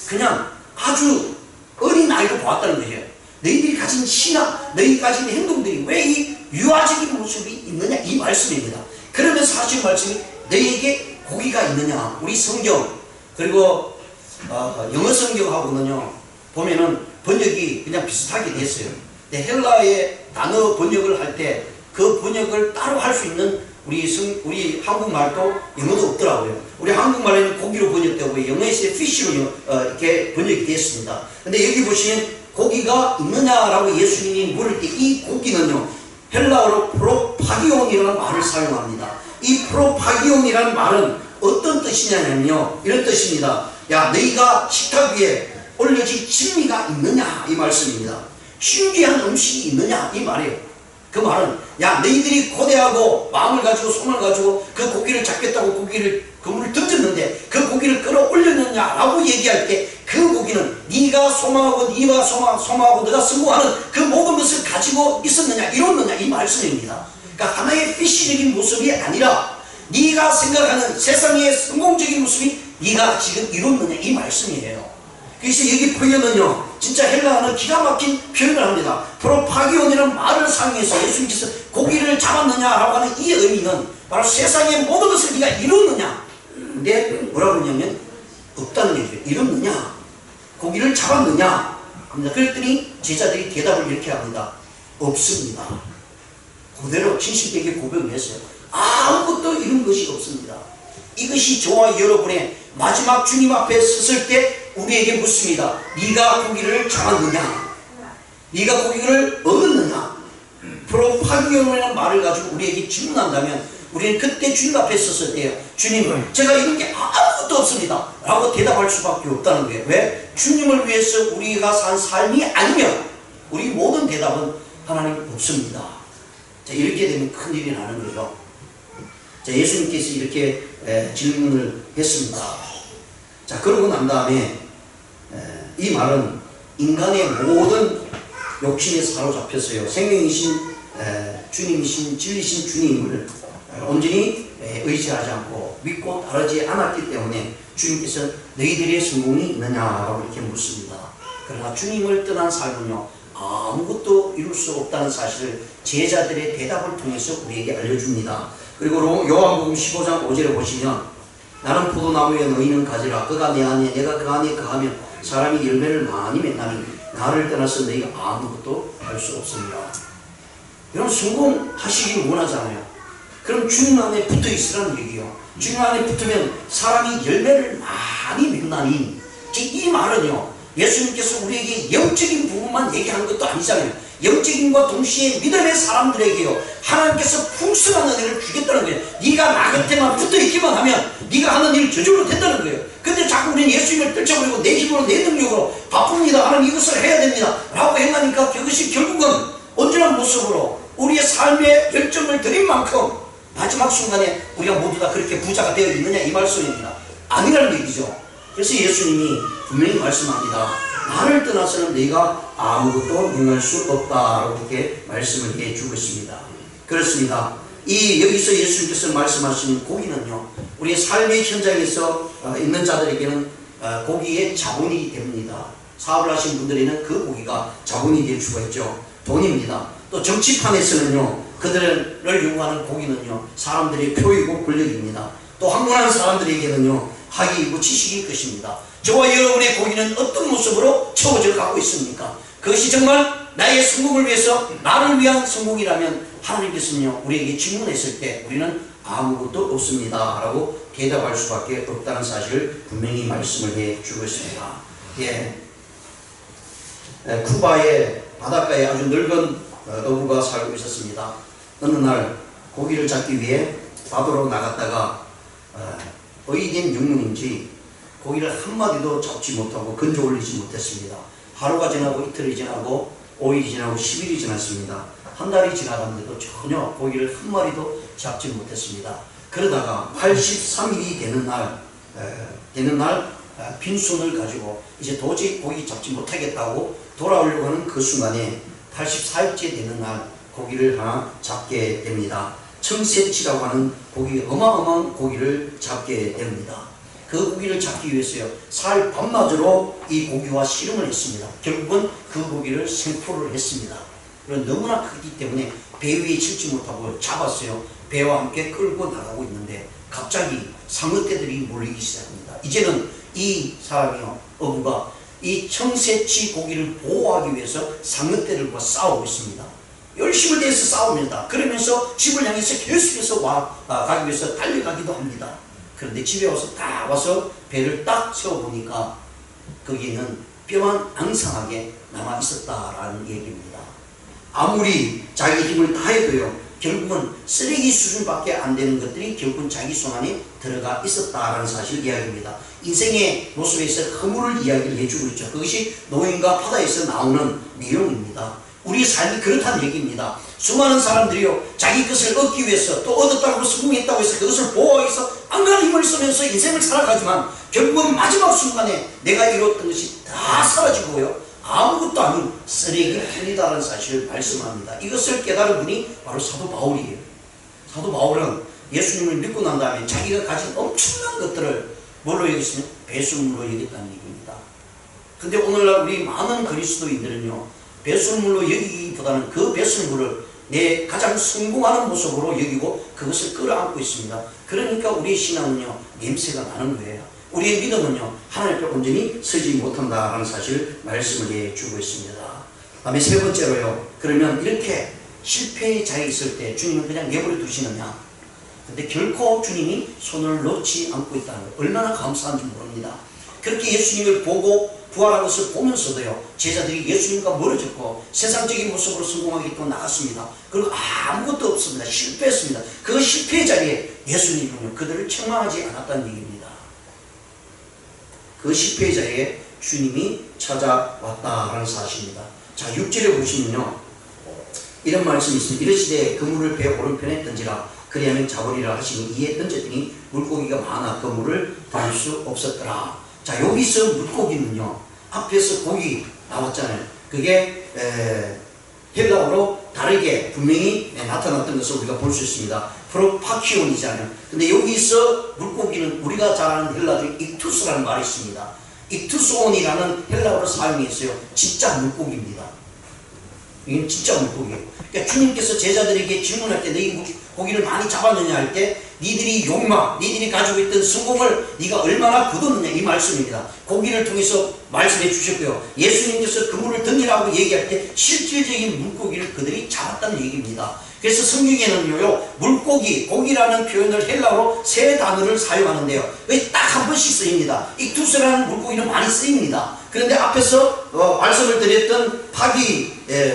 그냥 아주 어린 아이로 보았다는 거죠. 너희들이 가진 신앙, 너희들이 가진 행동들이 왜 이 유아적인 모습이 있느냐 이 말씀입니다. 그러면서 하신 말씀이 너희에게 고기가 있느냐. 우리 성경 그리고 영어 성경하고는요 보면은 번역이 그냥 비슷하게 됐어요. 근데 헬라의 단어 번역을 할 때 그 번역을 따로 할 수 있는 우리 한국말도 영어도 없더라고요. 우리 한국말에는 고기로 번역되고 영어에서 피쉬로 이렇게 번역이 됐습니다. 근데 여기 보시면 고기가 있느냐라고 예수님이 물을 때 이 고기는요 헬라어로 프로파기온이라는 말을 사용합니다. 이 프로파기온이라는 말은 어떤 뜻이냐면요 이런 뜻입니다. 야 너희가 식탁 위에 올려진 진미가 있느냐 이 말씀입니다. 신기한 음식이 있느냐 이 말이에요. 그 말은 야 너희들이 고대하고 마음을 가지고 손을 가지고 그 고기를 잡겠다고 그물을 던졌는데 그 고기를 끌어올렸느냐라고 얘기할 때 그 그 고기는 네가 소망하고 네가 소망하고 네가 성공하는 그 모든 것을 가지고 있었느냐 이뤘느냐 이 말씀입니다. 그러니까 하나의 피시적인 모습이 아니라 네가 생각하는 세상의 성공적인 모습이 네가 지금 이뤘느냐 이 말씀이에요. 그래서 여기 표현은요 진짜 헬라어는 기가 막힌 표현을 합니다. 프로파기온이라는 말을 사용해서 예수님께서 고기를 잡았느냐라고 하는 이 의미는 바로 세상의 모든 것을 네가 이뤘느냐. 근데 뭐라고 그러냐면 없다는 얘기죠. 이뤘느냐 고기를 잡았느냐 합니다. 그랬더니 제자들이 대답을 이렇게 합니다. 없습니다. 그대로 진실되게 고백을 했어요. 아무것도 이룬 것이 없습니다. 이것이 저와 여러분의 마지막 주님 앞에 섰을 때 우리에게 묻습니다. 네가 고기를 잡았느냐? 네가 고기를 얻었느냐? 프로파기온이라는 말을 가지고 우리에게 질문한다면 우리는 그때 주님 앞에 섰을 때요 주님 제가 이런 게 아무것도 없습니다 라고 대답할 수밖에 없다는 거예요. 왜? 주님을 위해서 우리가 산 삶이 아니면 우리 모든 대답은 하나님 없습니다. 자, 이렇게 되면 큰일이 나는 거죠. 자, 예수님께서 이렇게 질문을 했습니다. 자, 그러고 난 다음에 이 말은 인간의 모든 욕심에 사로잡혔어요. 생명이신 주님이신 진리신 주님을 온전히 의지하지 않고 믿고 따르지 않았기 때문에 주님께서 너희들의 성공이 있느냐라고 이렇게 묻습니다. 그러나 주님을 떠난 삶은요 아무것도 이룰 수 없다는 사실을 제자들의 대답을 통해서 우리에게 알려줍니다. 그리고 요한복음 15장 5절에 보시면 나는 포도나무에 너희는 가지라 그가 내 안에 내가 그 안에 거하면 사람이 열매를 많이 맺나니 나를 떠나서 너희가 아무것도 할 수 없습니다. 여러분 성공하시길 원하잖아요. 그럼 주님 안에 붙어 있으라는 얘기요. 주님 안에 붙으면 사람이 열매를 많이 맺나니 이 말은요 예수님께서 우리에게 영적인 부분만 얘기하는 것도 아니잖아요. 영적인과 동시에 믿음의 사람들에게요 하나님께서 풍성한 은혜를 주겠다는 거예요. 네가 나 곁에만 붙어있기만 하면 네가 하는 일 저절로 된다는 거예요. 근데 자꾸 우리는 예수님을 떨쳐버리고 내 힘으로 내 능력으로 바쁩니다 하나님 이것을 해야 됩니다 라고 행하니까 그것이 결국은 온전한 모습으로 우리의 삶에 열정을 드린 만큼 마지막 순간에 우리가 모두 다 그렇게 부자가 되어 있느냐 이 말씀입니다. 아니라는 얘기죠. 그래서 예수님이 분명히 말씀합니다. 나를 떠나서는 너희가 아무것도 행할 수 없다라고 이렇게 말씀을 해주고 있습니다. 그렇습니다. 여기서 예수님께서 말씀하시는 고기는요 우리의 삶의 현장에서 있는 자들에게는 고기의 자본이 됩니다. 사업을 하신 분들에는 그 고기가 자본이 될 수가 있죠. 돈입니다. 또 정치판에서는요 그들을 요구하는 고기는요 사람들의 표이고 권력입니다. 또 학문한 사람들에게는요 학위이고 지식일 것입니다. 저와 여러분의 고기는 어떤 모습으로 채워져 가고 있습니까? 그것이 정말 나의 성공을 위해서 나를 위한 성공이라면 하나님께서는요 우리에게 질문했을 때 우리는 아무것도 없습니다 라고 대답할 수밖에 없다는 사실을 분명히 말씀을 해 주고 있습니다. 쿠바의 바닷가에 아주 늙은 어부가 살고 있었습니다. 어느 날 고기를 잡기 위해 바다로 나갔다가 어이된 영문인지 고기를 한 마디도 잡지 못하고 건져 올리지 못했습니다. 하루가 지나고 이틀이 지나고 5일이 지나고 10일이 지났습니다. 한 달이 지나갔는데도 전혀 고기를 한 마리도 잡지 못했습니다. 그러다가 83일이 되는 날 빈손을 가지고 이제 도저히 고기 잡지 못하겠다고 돌아오려고 하는 그 순간에 84일째 되는 날 고기를 하나 잡게 됩니다. 청새치라고 하는 고기, 어마어마한 고기를 잡게 됩니다. 그 고기를 잡기 위해서요 살 밤낮으로 이 고기와 씨름을 했습니다. 결국은 그 고기를 생포를 했습니다. 너무나 크기 때문에 배 위에 칠지 못하고 잡았어요. 배와 함께 끌고 나가고 있는데 갑자기 상어떼들이 몰리기 시작합니다. 이제는 이 사람이요 어부가 이 청새치 고기를 보호하기 위해서 상어떼들과 싸우고 있습니다. 열심을 다해서 싸웁니다. 그러면서 집을 향해서 계속해서 가기 위해서 달려가기도 합니다. 그런데 집에 와서 딱 와서 배를 딱 세워보니까 거기에는 뼈만 앙상하게 남아 있었다라는 얘기입니다. 아무리 자기 힘을 다해도요 결국은 쓰레기 수준밖에 안 되는 것들이 결국은 자기 손 안에 들어가 있었다라는 사실 이야기입니다. 인생의 모습에서 허물을 이야기를 해주고 있죠. 그것이 노인과 바다에서 나오는 내용입니다. 우리의 삶이 그렇다는 얘기입니다. 수많은 사람들이요 자기 것을 얻기 위해서 또 얻었다고 성공했다고 해서 그것을 보호하기 위해서 안간한 힘을 쓰면서 인생을 살아가지만 결국은 마지막 순간에 내가 이뤘던 것이 다 사라지고요 아무것도 아닌 쓰레기 뿐이다라는 사실을 말씀합니다. 이것을 깨달은 분이 바로 사도 바울이에요. 사도 바울은 예수님을 믿고 난 다음에 자기가 가진 엄청난 것들을 뭘로 여겼으면 배설물로 여겼다는 얘기입니다. 근데 오늘날 우리 많은 그리스도인들은요 배설물로 여기기보다는 그 배설물을 내 가장 성공하는 모습으로 여기고 그것을 끌어안고 있습니다. 그러니까 우리의 신앙은요 냄새가 나는 거예요. 우리의 믿음은요 하나님 앞에 온전히 서지 못한다라는 사실을 말씀을 해주고 있습니다. 다음에 세 번째로요, 그러면 이렇게 실패의 자리에 있을 때 주님은 그냥 내버려 두시느냐? 근데 결코 주님이 손을 놓지 않고 있다는 것, 얼마나 감사한지 모릅니다. 그렇게 예수님을 보고 부활한 것을 보면서도요 제자들이 예수님과 멀어졌고 세상적인 모습으로 성공하겠다고 나갔습니다. 그리고 아무것도 없습니다. 실패했습니다. 그 실패의 자리에 예수님은요 그들을 책망하지 않았다는 얘기입니다. 그 실패의 자리에 주님이 찾아왔다라는 사실입니다. 자, 6절에 보시면요 이런 말씀이 있습니다. 이르시되 그물을 배 오른편에 던지라 그리하면 잡으리라 하시니 이에 던졌더니 물고기가 많아 그물을 들 수 없었더라. 자, 여기서 물고기는요 앞에서 고기 나왔잖아요. 그게 헬라어로 다르게 분명히 나타났던 것을 우리가 볼 수 있습니다. 프로파키온이잖아요. 근데 여기서 물고기는 우리가 잘 아는 헬라어로 익투스라는 말이 있습니다. 익투스온이라는 헬라어로 사용했어요. 진짜 물고기입니다. 이건 진짜 물고기예요. 그러니까 주님께서 제자들에게 질문할 때 너희 고기를 많이 잡았느냐 할 때 니들이 욕망, 니들이 가지고 있던 성공을 네가 얼마나 거뒀느냐 이 말씀입니다. 고기를 통해서 말씀해 주셨고요. 예수님께서 그물을 던지라고 얘기할 때 실질적인 물고기를 그들이 잡았다는 얘기입니다. 그래서 성경에는요 물고기, 고기라는 표현을 헬라어로 세 단어를 사용하는데요 딱 한 번씩 쓰입니다. 익투스라는 물고기는 많이 쓰입니다. 그런데 앞에서 말씀을 드렸던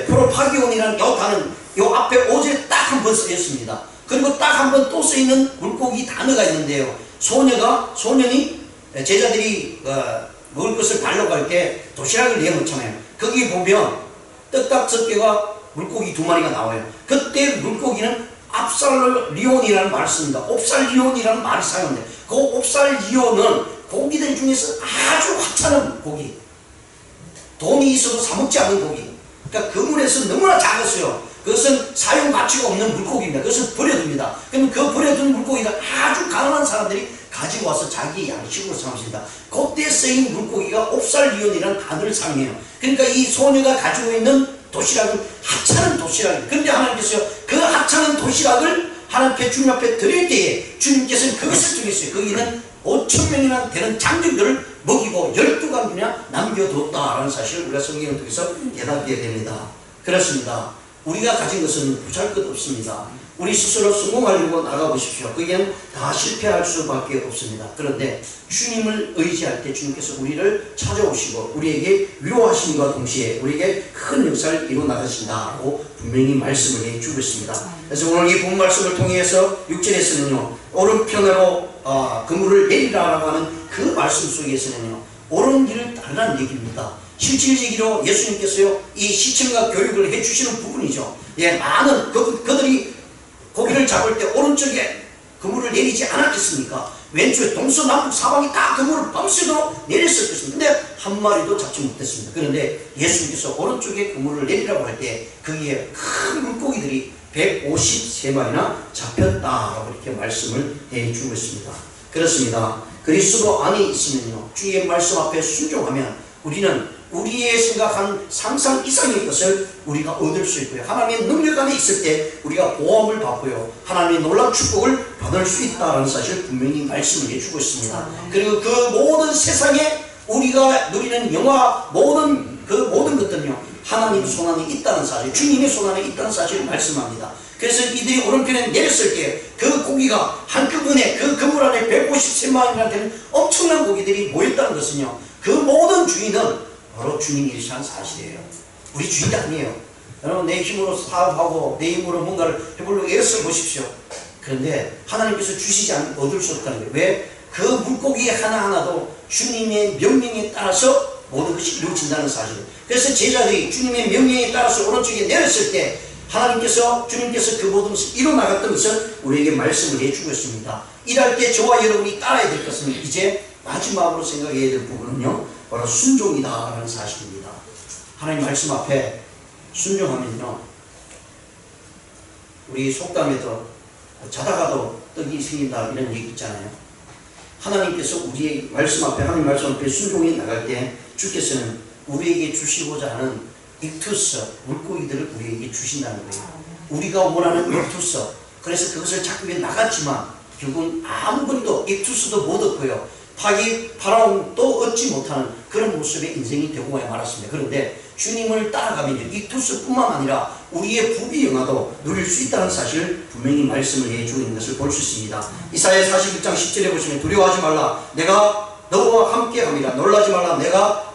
프로파기온이라는 이 단어는 이 앞에 5절에 딱 한 번 쓰였습니다. 그리고 딱 한 번 또 쓰이는 물고기 단어가 있는데요 소년이 제자들이 먹을 것을 달라고 할 때 도시락을 내놓잖아요. 거기 보면 떡닭10개가 물고기 2마리가 나와요. 그때 물고기는 압살리온이라는 말을 씁니다. 옵살리온이라는 말이 사용돼요. 그 옵살리온은 고기들 중에서 아주 하찮은 고기, 돈이 있어도 사먹지 않는 고기, 그러니까 그물에서 너무나 작았어요. 그것은 사용 가치가 없는 물고기입니다. 그것을 버려둡니다. 그러면 그 버려둔 물고기가 아주 가난한 사람들이 가지고 와서 자기 양식으로 삼습니다. 그때 쓰인 물고기가 옵살리온이라는 단어를 사용해요. 그러니까 이 소녀가 가지고 있는 도시락은 하찮은 도시락이에요. 그런데 하나님께서 그 하찮은 도시락을 하나님께 주님 앞에 드릴 때에 주님께서는 그것을 통했어요. 거기는 5,000명이나 되는 장정들을 먹이고 12강이나 남겨뒀다라는 사실을 우리가 성경을 통해서 깨닫게 됩니다. 그렇습니다. 우리가 가진 것은 보잘것없습니다. 우리 스스로 성공하려고 나가보십시오. 그게는 다 실패할 수밖에 없습니다. 그런데 주님을 의지할 때 주님께서 우리를 찾아오시고 우리에게 위로하심과 동시에 우리에게 큰 역사를 이루어 나가신다고 분명히 말씀을 해주고 있습니다. 그래서 오늘 이 본 말씀을 통해서 6절에서는요 오른편으로 그물을 내리라라고 하는 그 말씀 속에서는요 옳은 길을 따르라는 얘기입니다. 실질적으로 예수님께서요 이 시청각 교육을 해주시는 부분이죠. 예, 많은 그들이 고기를 잡을 때 오른쪽에 그물을 내리지 않았겠습니까? 왼쪽에 동서남북 사방이 다 그물을 밤새도록 내렸을 것입니다. 근데 한 마리도 잡지 못했습니다. 그런데 예수님께서 오른쪽에 그물을 내리라고 할 때 거기에 큰 물고기들이 153마리나 잡혔다라고 이렇게 말씀을 해주고 있습니다. 그렇습니다. 그리스도 안에 있으면요 주의 말씀 앞에 순종하면 우리는 우리의 생각한 상상 이상의 것을 우리가 얻을 수 있고요. 하나님의 능력 안에 있을 때 우리가 보험을 받고요. 하나님의 놀라운 축복을 받을 수 있다는 사실을 분명히 말씀을 해주고 있습니다. 그리고 그 모든 세상에 우리가 누리는 영화 모든 것들은요. 하나님 손 안에 있다는 사실, 주님의 손 안에 있다는 사실을 말씀합니다. 그래서 이들이 오른편에 내렸을 때 그 고기가 한꺼번에 그 그물 안에 153마리나 되는 엄청난 고기들이 모였다는 것은요. 그 모든 주인은 바로 주님이 일으키는 사실이에요. 우리 주인이 아니에요. 여러분 내 힘으로 사업하고 내 힘으로 뭔가를 해보려고 애써 보십시오. 그런데 하나님께서 주시지 않으면 얻을 수 없다는 거예요. 왜? 그 물고기 하나하나도 주님의 명령에 따라서 모든 것이 이루어진다는 사실이에요. 그래서 제자들이 주님의 명령에 따라서 오른쪽에 내렸을 때 하나님께서 주님께서 그 모든 것을 이뤄나갔던 것을 우리에게 말씀을 해주고 있습니다. 일할 때 저와 여러분이 따라야 될 것은 이제 마지막으로 생각해야 될 부분은요, 바로 순종이다라는 사실입니다. 하나님 말씀 앞에 순종하면요, 우리 속담에도 자다가도 떡이 생긴다 이런 얘기 있잖아요. 하나님께서 우리의 말씀 앞에, 하나님 말씀 앞에 순종해 나갈 때 주께서는 우리에게 주시고자 하는 익투스, 물고기들을 우리에게 주신다는 거예요. 우리가 원하는 익투스, 그래서 그것을 자꾸 위해 나갔지만 결국은 아무것도 익투스도 못 얻고요, 파기 파라온도 얻지 못하는 그런 모습의 인생이 되고 말았습니다. 그런데 주님을 따라가면 이 투스뿐만 아니라 우리의 부귀영화도 누릴 수 있다는 사실을 분명히 말씀을 해주고 있는 것을 볼 수 있습니다. 이사야 41장 10절에 보시면 두려워하지 말라, 내가 너와 함께함이라. 놀라지 말라,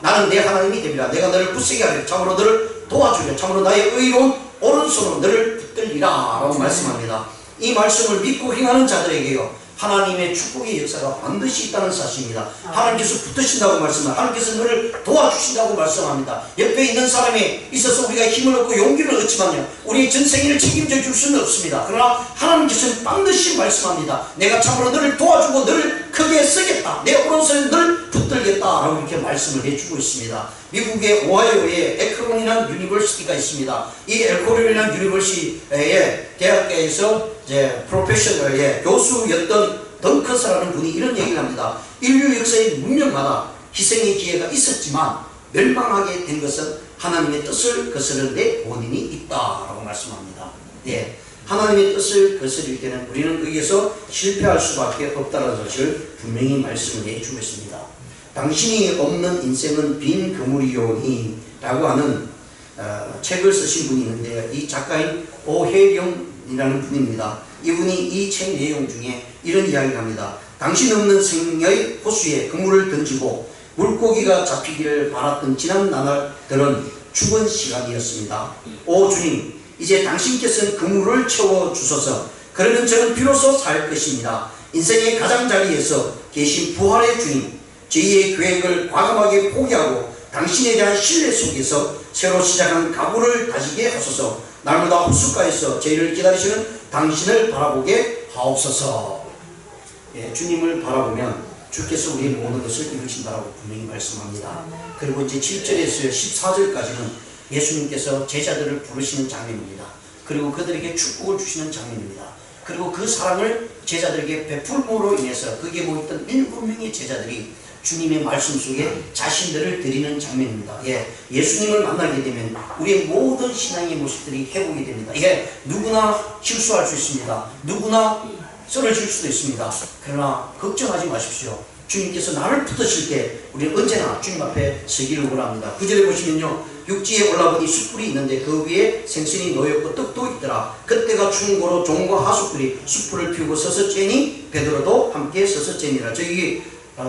나는 내 하나님이 되리라. 내가 너를 굳세게 하리라. 참으로 너를 도와주리라. 참으로 나의 의로운 오른손으로 너를 붙들리라 라고 말씀합니다. 이 말씀을 믿고 행하는 자들에게요, 하나님의 축복의 역사가 반드시 있다는 사실입니다. 하나님께서 붙으신다고 말씀합니다. 하나님께서 너를 도와주신다고 말씀합니다. 옆에 있는 사람에 있어서 우리가 힘을 얻고 용기를 얻지만요, 우리의 전생일을 책임져 줄 수는 없습니다. 그러나 하나님께서는 반드시 말씀합니다. 내가 참으로 너를 도와주고 너를 크게 쓰겠다. 내 오른손에 너를 붙들겠다 라고 이렇게 말씀을 해주고 있습니다. 미국의 오하이오에 에크론이라는 유니버시티가 있습니다. 이 에크론이라는 유니버시티의 대학교에서 이제 프로페셔널의 교수였던 덩커스라는 분이 이런 얘기를 합니다. 인류 역사의 문명마다 희생의 기회가 있었지만 멸망하게 된 것은 하나님의 뜻을 거스른 데 원인이 있다라고 말씀합니다. 예, 하나님의 뜻을 거스릴 때는 우리는 거기에서 실패할 수밖에 없다는 사실을 분명히 말씀을 해주고 있습니다. 당신이 없는 인생은 빈 그물이오니 라고 하는 책을 쓰신 분이 있는데요, 이 작가인 오혜령이라는 분입니다. 이분이 이 책 내용 중에 이런 이야기를 합니다. 당신 없는 생의 호수에 그물을 던지고 물고기가 잡히기를 바랐던 지난 나날들은 죽은 시간이었습니다. 오 주님, 이제 당신께서는 그물을 채워주소서. 그러면 저는 비로소 살 것입니다. 인생의 가장자리에서 계신 부활의 주님, 저희의 계획을 과감하게 포기하고 당신에 대한 신뢰 속에서 새로 시작한 각오를 다지게 하소서. 날마다 호숫가에서 저희를 기다리시는 당신을 바라보게 하옵소서. 예, 주님을 바라보면 주께서 우리의 모든 것을 이루신다라고 분명히 말씀합니다. 그리고 이제 7절에서 14절까지는 예수님께서 제자들을 부르시는 장면입니다. 그리고 그들에게 축복을 주시는 장면입니다. 그리고 그 사랑을 제자들에게 베풀므로 인해서 거기에 모였던 7명의 제자들이 주님의 말씀 속에 자신들을 드리는 장면입니다. 예, 예수님을 만나게 되면 우리의 모든 신앙의 모습들이 회복이 됩니다. 예, 누구나 실수할 수 있습니다. 누구나 쓰러질 수도 있습니다. 그러나 걱정하지 마십시오. 주님께서 나를 붙드실 때 우리는 언제나 주님 앞에 서기를 원합니다. 9절에 보시면요, 육지에 올라보니 숯불이 있는데 그 위에 생선이 놓였고 떡도 있더라. 그때가 추운 고로 종과 하수꾼이 숯불을 피우고 서서 쬐니 베드로도 함께 서서 쬐니라. 저기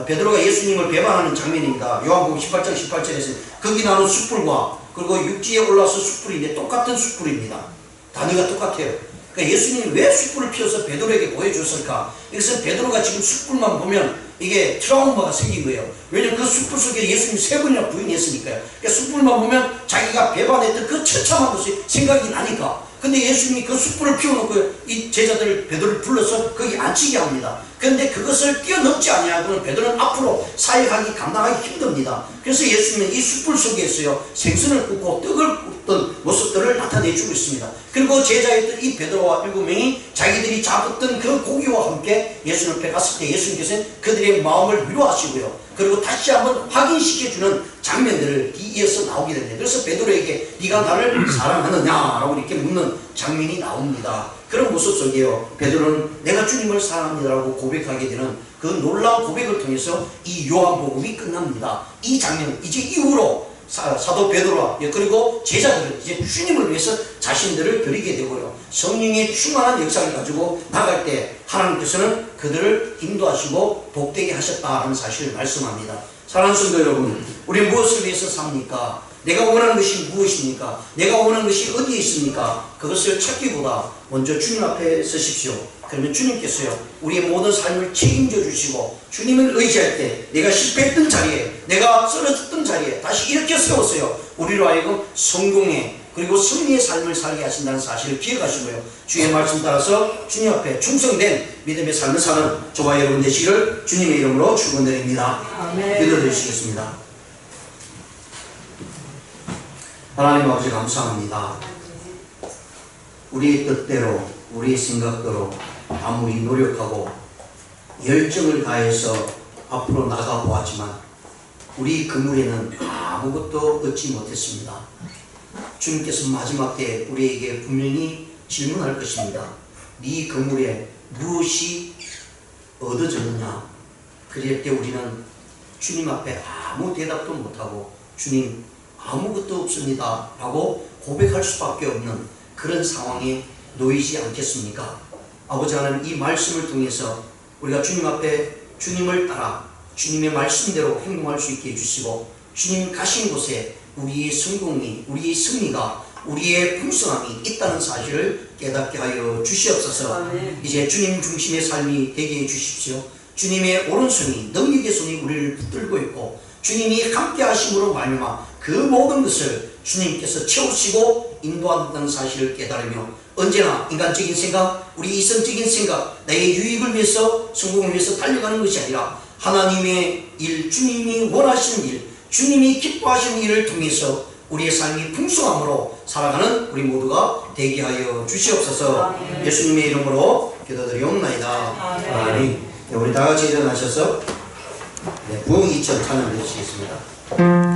베드로가 예수님을 배반하는 장면입니다. 요한복음 18장 18절에서 거기 나는 숯불과 그리고 육지에 올라서 숯불인데 똑같은 숯불입니다. 단위가 똑같아요. 그러니까 예수님이 왜 숯불을 피워서 베드로에게 보여줬을까? 이것은 베드로가 지금 숯불만 보면 이게 트라우마가 생긴 거예요. 왜냐면 그 숯불 속에 예수님이 3번이나 부인했으니까요. 그러니까 숯불만 보면 자기가 배반했던 그 처참한 것이 생각이 나니까. 근데 예수님이 그 숯불을 피워놓고 이 제자들 베드로를 불러서 거기 앉히게 합니다. 그런데 그것을 뛰어넘지 아니하고는 베드로는 앞으로 사역하기 감당하기 힘듭니다. 그래서 예수님은 이 숯불 속에서요, 생선을 굽고 떡을 굽던 모습들을 나타내주고 있습니다. 그리고 제자였던 이 베드로와 7명이 자기들이 잡았던 그 고기와 함께 예수님 앞에 갔을 때 예수님께서는 그들의 마음을 위로하시고요, 그리고 다시 한번 확인시켜주는 장면들을 이어서 나오게 됩니다. 그래서 베드로에게 네가 나를 사랑하느냐라고 이렇게 묻는 장면이 나옵니다. 그런 모습 속에요, 베드로는 내가 주님을 사랑합니다라고 고백하게 되는 그 놀라운 고백을 통해서 이 요한복음이 끝납니다. 이 장면, 이제 이후로 사도 베드로와 그리고 제자들은 이제 주님을 위해서 자신들을 드리게 되고요, 성령의 충만한 역사를 가지고 나갈 때 하나님께서는 그들을 인도하시고 복되게 하셨다는 사실을 말씀합니다. 사랑하는 성도 여러분, 우리 무엇을 위해서 삽니까? 내가 원하는 것이 무엇입니까? 내가 원하는 것이 어디에 있습니까? 그것을 찾기보다 먼저 주님 앞에 서십시오. 그러면 주님께서요, 우리의 모든 삶을 책임져 주시고 주님을 의지할 때 내가 실패했던 자리에, 내가 쓰러졌던 자리에 다시 이렇게 세웠어요. 우리로 하여금 성공의 그리고 승리의 삶을 살게 하신다는 사실을 기억하시고요. 주의 말씀 따라서 주님 앞에 충성된 믿음의 삶을 사는 저와 여러분 되시기를 주님의 이름으로 축원드립니다. 기도드리시겠습니다. 하나님 아버지 감사합니다. 우리의 뜻대로 우리의 생각대로 아무리 노력하고 열정을 다해서 앞으로 나가보았지만 우리 그물에는 아무것도 얻지 못했습니다. 주님께서 마지막 때 우리에게 분명히 질문할 것입니다. 네 그물에 무엇이 얻어졌느냐? 그럴 때 우리는 주님 앞에 아무 대답도 못하고 주님 아무것도 없습니다 라고 고백할 수밖에 없는 그런 상황에 놓이지 않겠습니까? 아버지 하나님, 이 말씀을 통해서 우리가 주님 앞에 주님을 따라 주님의 말씀대로 행동할 수 있게 해주시고 주님 가신 곳에 우리의 성공이, 우리의 승리가, 우리의 풍성함이 있다는 사실을 깨닫게 하여 주시옵소서. 이제 주님 중심의 삶이 되게 해주십시오. 주님의 오른손이, 능력의 손이 우리를 붙들고 있고 주님이 함께 하심으로 말미암아 그 모든 것을 주님께서 채우시고 인도한다는 사실을 깨달으며 언제나 인간적인 생각, 우리 이성적인 생각, 나의 유익을 위해서, 성공을 위해서 달려가는 것이 아니라 하나님의 일, 주님이 원하시는 일, 주님이 기뻐하시는 일을 통해서 우리의 삶이 풍성함으로 살아가는 우리 모두가 되게 하여 주시옵소서. 예수님의 이름으로 기도드리옵나이다. 아멘. 우리 다 같이 일어나셔서 부흥 2000 찬양 해주시겠습니다.